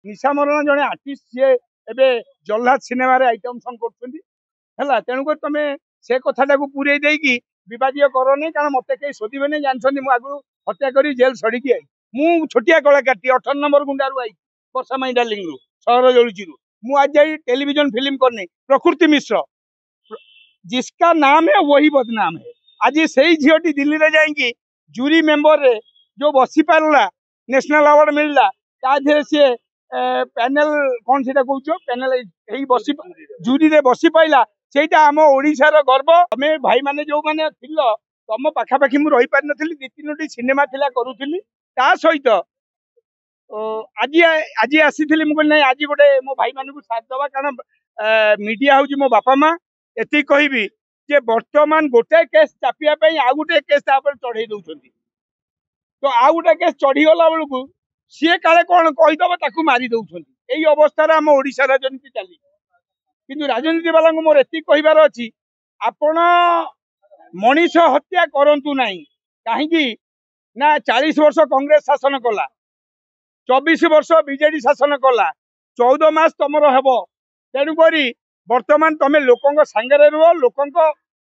निशा मरण जड़े आर्टिस्ट सी ए जल्लाद cinema item song कर तेणुक तुम से कथा पूरे देकी विवाद कर नहीं कारण मत कहीं शोधे नहीं जानते मुझे आगु हत्या कर जेल सड़की आई मु छोटिया कलाकार 18 number गुंडारू I Varsha my darling सहर जलुची मु आज जाई टेलीविजन फिल्म करनी प्रकृति मिश्र जिसका नाम है वही बदनाम है। आज से झीटी दिल्ली रे जाइए जूरी मेंबर रे जो बसी पारा नेशनल अवार्ड मिलला ताधे सी पैनल कौन से कौच पैनल बसी जूरी रे बसी पाइला सेटा आम ओडिशार गर्व आम भाई माने जो माने थिल तुम पाखापाखि मुझे रही पारि नी दी तीनो सिनेमा थिला करूली ता सहित आज आज आसी मुझे आज गोटे मो भाई मान साथ दवा कारण मीडिया हूँ मो बापा माँ एति कहबी जे वर्तमान गोटे केस चापियापाई आउ गोटे केस चढ़ई दौरान तो आउ गोटे केस चढ़ीगला बेलू सी काले कौन कहीदब ताकू मारी दौरान यही अवस्था आम ओडिशा राजनीति चली किंतु राजनीति वाला मोर एति कहबार अच्छी आपण मनीष हत्या करंतु नहीं कहीं ना 40 वर्ष कांग्रेस शासन कला 24 वर्ष बीजेडी शासन कला 14 मास तुमर हेब तेणुक वर्तमान तुम लोकों सांगरे रुह लोकों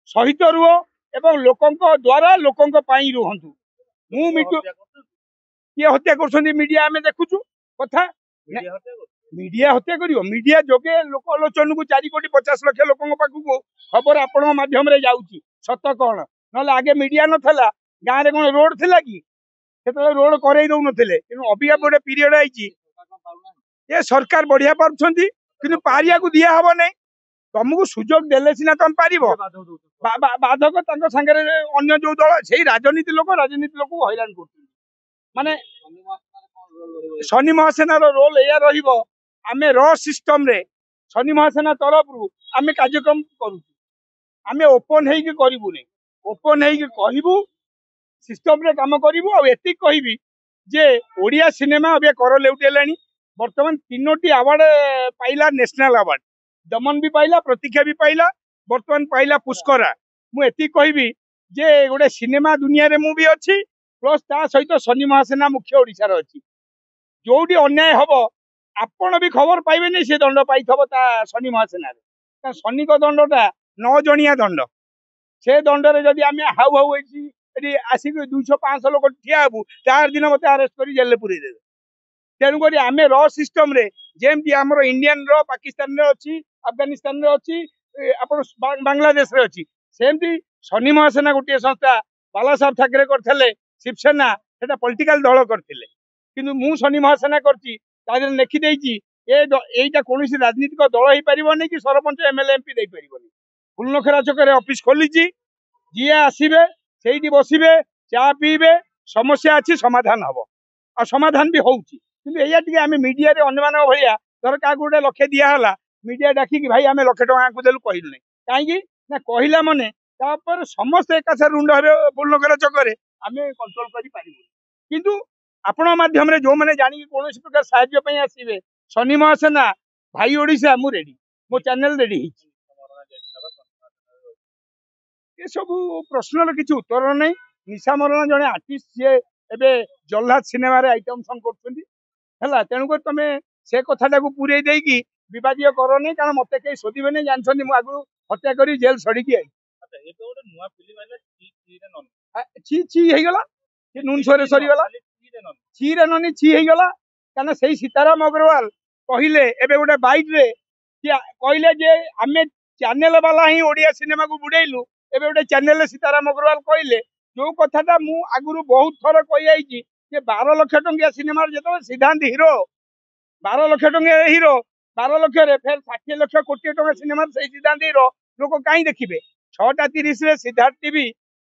सहित रुह एवं लोकों द्वारा लोकों रुहतु मु मिटु किए हत्या कर मीडिया आम देखुचु कथा मीडिया हत्या कर मीडिया जोगे लोक आलोचन को 4 कोटी 50 लाख लोकों पाखक खबर आपण माध्यम जाऊँगी सत कौन ना आगे मीडिया नाला गाँव में कौन रोड थिला कि रोड कर दौन तेणु अबिका गोटे पीरियड आई ये सरकार बढ़िया पार्टी कि पारिया को दिया हम नहीं तुमको सुजोग देले सिना तुम पार बाधक सागर अन्य जो दल से राजनीति लोक को हैरान कर माने शनि महासेना रोल या आम र सिस्टम रे शनि महासेना तरफ रु आम कार्यक्रम करूँ आम ओपन होबूनी ओपन हो सिस्टम रे काम करूँ आती कहबी जे ओडिया सिनेमा अबे कर लेउटेला बर्तमान 3टी अवार्ड पाइला नेशनल अवार्ड दमन भी पाइला प्रतीक्षा भी पाइला बर्तमान पाइला पुष्करा मुझे कहबी जे गोटे सिनेमा दुनिया रे मु भी अच्छी प्लस ता सहित शनि महासेना मुख्य ओडिशार अच्छी जोटी अन्याय हम आपण भी खबर पाइबे नहीं से दंड पाई शनि महासेना शनि को दंडटा 9 जणिया दंड से दंडरे जदि आम हाउ हाउ आसिक 200-500 लोक ठिया हबू 4 दिन मत अरेस्ट कर जेल पूरे देवे तेणुक आम र सिस्टम रे जेमती आमर इंडियन रो पाकिस्तान रे अच्छी अफगानिस्तान रे अच्छी अपन बांग्लादेश रे अच्छी सेमती शनि महासेना गोटे संस्था बाला साहब ठाकरे करथिले शिवसेना सेटा पॉलिटिकल दल करथिले किंतु मु शनि महासेना करची तादर लिखि देइची एटा कोनोसी राजनीतिक दल हो पारिबनी कि सरपंच एमएलए एमपी दे पारिबनी फुलनखरा चकरे ऑफिस खोलीची जी आसीबे सेठी बसिबे चा पीबे समस्या अच्छी समाधान हम और समाधान भी होउची किंतु एया टिके आमे मीडिया रे अन्यमान भलिया धर का गोटे लक्ष्य दिया मीडिया डाकी कि भाई आमे लक्ष टका को देलु कहिल नै काहेकि ना कहिला माने तापर समस्त एकासे रुंड हेबे फुलनखरा चकरे आमे कंट्रोल करि पारिबो किंतु आपण माध्यम रे जो माने जानि कोनोसी प्रकार सहाय्य पई आसीबे शनि महासेना भाई ओडिशा मु रेडी मो चैनल रेडी हिची ये सब प्रश्न किसी उत्तर नहीं निशा मरण जड़े आर्टिस्ट सी ए जल्लाद सिनेमा आइटम सॉन्ग कर तेणुक तुम से कथा पूरे देकी विवाद कर नहीं कारण मत कहीं शोधे नहीं जानते मुझे आगु हत्या कर जेल सड़की आई ची ची गला नुन सोरे सरीगला ची रे ननी ची गला क्या से सीताराम अग्रवाल कहले एबे गोटे बाइट रे कहले जे आमे चैनल वाला ही ओडिया सिनेमा को बुड़ेलु एबे गोटे चैनल सीताराम अग्रवाल कहले जो कथाटा मु आगुरु बहुत थर कही 12 लाख टंकिया सिनेमा जो सिद्धांत हीरो 12 लाख टंकिया हीरो 12 लाख रे फिर 60 लाख कोटी टंका सिनेमा से सिद्धांत हीरो लोक कहीं देखिए 6:30 रे सिद्धार्थ टीवी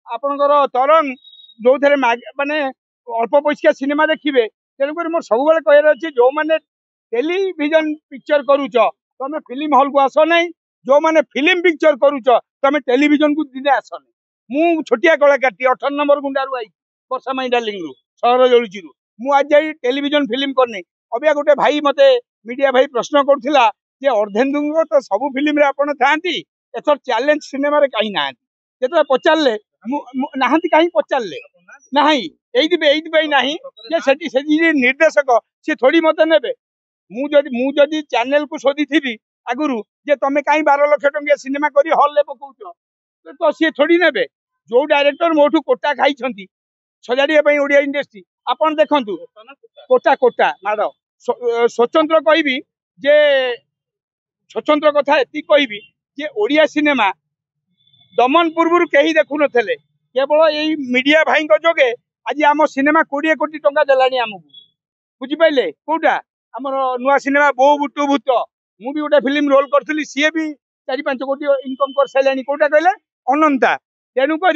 आपनकर तरंग जो थे माने अल्प पैसा सिनेमा देखिए तेणुक मोर सब कह अच्छे जो मैंने टेलीविजन पिक्चर करुच तुम फिल्म हॉल को आस ना जो मैंने फिल्म पिक्चर करुच तुम टेलीविजन को दिने आस ना मु छोटिया कलाकार 18 number गुंडारू I Varsha my darling सहर जलुची मु आज जाई टेलीविजन फिल्म करनी अबिया गोटे भाई मते मीडिया भाई प्रश्न करुला जे अर्धेन्दु तो सब फिल्म रे आपण थांती एथर चैलेंज सिनेमा रे कहीं ना जेते पचारले नाहंती कहीं पचारले नाही एई दिबे नाही जे सेठी निर्देशक से थोड़ी मते नेबे मुझे चैनल को शोधी थी आगुरी जे तुम कहीं 12 लाख टंकिया सिनेमा करी हल ले पकाउछ तो सी थोड़ी ने जो डायरेक्टर मोठू कोटा खाई सजाड़िया ओडिया इंडस्ट्री आपन देखंतु कोटा कोटा माड़ स्वतंत्र कहबी जे स्वतंत्र कथा एति कहबी जे ओडिया सिनेमा दमन पूर्व कहीं देखु नथिले केवल यही मीडिया भाई जोगे आज आम सिनेमा 20 कोटी टंका देलानी आमको बुझिपारे कोटा आमर नुआ सिनेमा बो बुटु भूत मु भी गोटे फिल्म रोल करी सी भी 4-5 कोटी इनकम कर सारे कोटा कहले अनंता तेणुक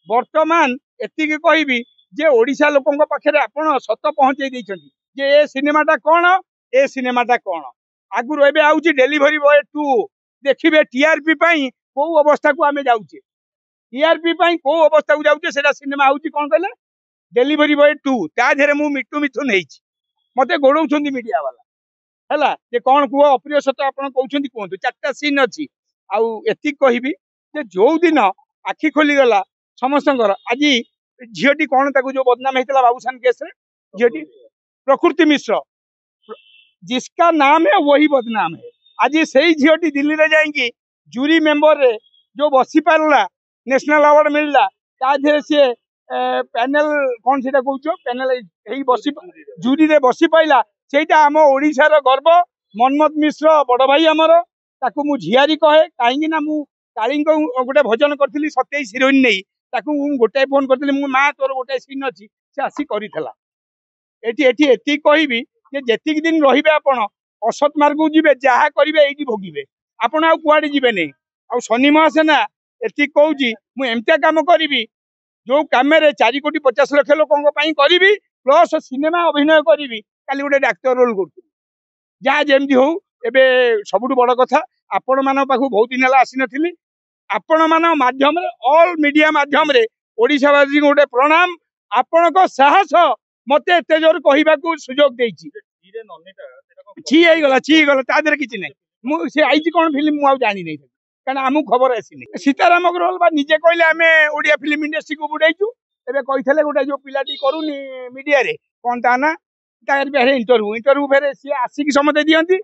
बर्तमान एति कहबी जे ओडिशा लोकों पाखे आपण सत पहुंचे देइछंती जे ए सिनेमाटा कौन ए सिनेमाटा कौन आगुर एबे आउची डेलीवरी बॉय 2 देखिबे टीआरपी पई को अवस्था को आमे जाउचे टीआरपी पई को अवस्था को जाउचे सेटा सिनेमा आउची कोन कहले डेलीवरी बॉय 2 ता धेरे मु मिट्टू मिथुन हेछि मते गोडौछंती मीडिया वाला हैला जे कोन कुओ अप्रिय सत आपण कहउछंती कोंतु चारटा सीन अछि आउ एति कहबी जे जो दिन आखि खोली गला समस्तंकर आज झीटी कौन ताकू जो बदनाम होता बाबूसान केस रे झीटी प्रकृति मिश्र जिसका नाम है वही बदनाम है आज से ही झीटी दिल्ली रे जाएंगी जूरी मेंबर रे जो बसी पारला नेशनल अवार्ड मिलला ताधे से पैनल कौन से कहूँ पैनल बसी जूरी रे बसी पाइला सेटा आम ओडिशार गर्व मनमत मिश्र बड़ भाई आमर ताकू मु झियारी कहे कहीं ना मु काली गोटे भजन करी 27 हिरोइन नहीं ताकू गोटाए फोन करी माँ तोर गोटाए सीन अच्छी से आसी करला एटी कहबी जे दिन रे आपण असत मार्ग को जी जहाँ करेंगे ये भोगे आपण आउ कुआडे जीवे नहीं आ शनि महासेना एति कहूँ मुझे कम करी जो कम 4 कोटी 50 लाख लोकों करी प्लस सिनेमा अभिनय करी काली गोटे डाक्तर रोल कर जहाँ जमी हो एबे सबुठ बड़ कथा आपण मान पाखु बहुत दिन है आसी नी आपण मान माध्यम ऑल मीडिया माध्यम रे ओडिशावासी गोटे प्रणाम आपण साहस मते एते जोर कहवाक सुजोग देछि छि गला तादर किछि नै मु से आइछि कोन फिल्म मु आ जानि नै कारण आमु खबर आसी सीताराम अग्रवाल बा निजे कहले आमे ओडिया फिल्म इंडस्ट्री को बुडाइछु एबे कहिथले गोटे जो पिलाटी करूनी मीडिया रे कोन ता ना तार बेरे इंटरव्यू फेरे सी आसी समते दियंती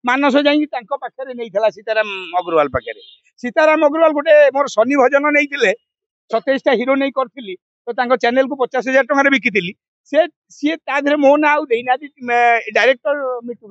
मानस जाई तांको पाखरे नैथला सीताराम अग्रवाल पाखरे सीताराम अग्रवाल गोटे मोर शनि भजन नैथिले 27 टा हीरो नै करथिली तो तांको चैनल को 50,000 टଙ୍କା रे बिकिथिली से सी ता धरे मो ना आउ देइना डायरेक्टर मिटू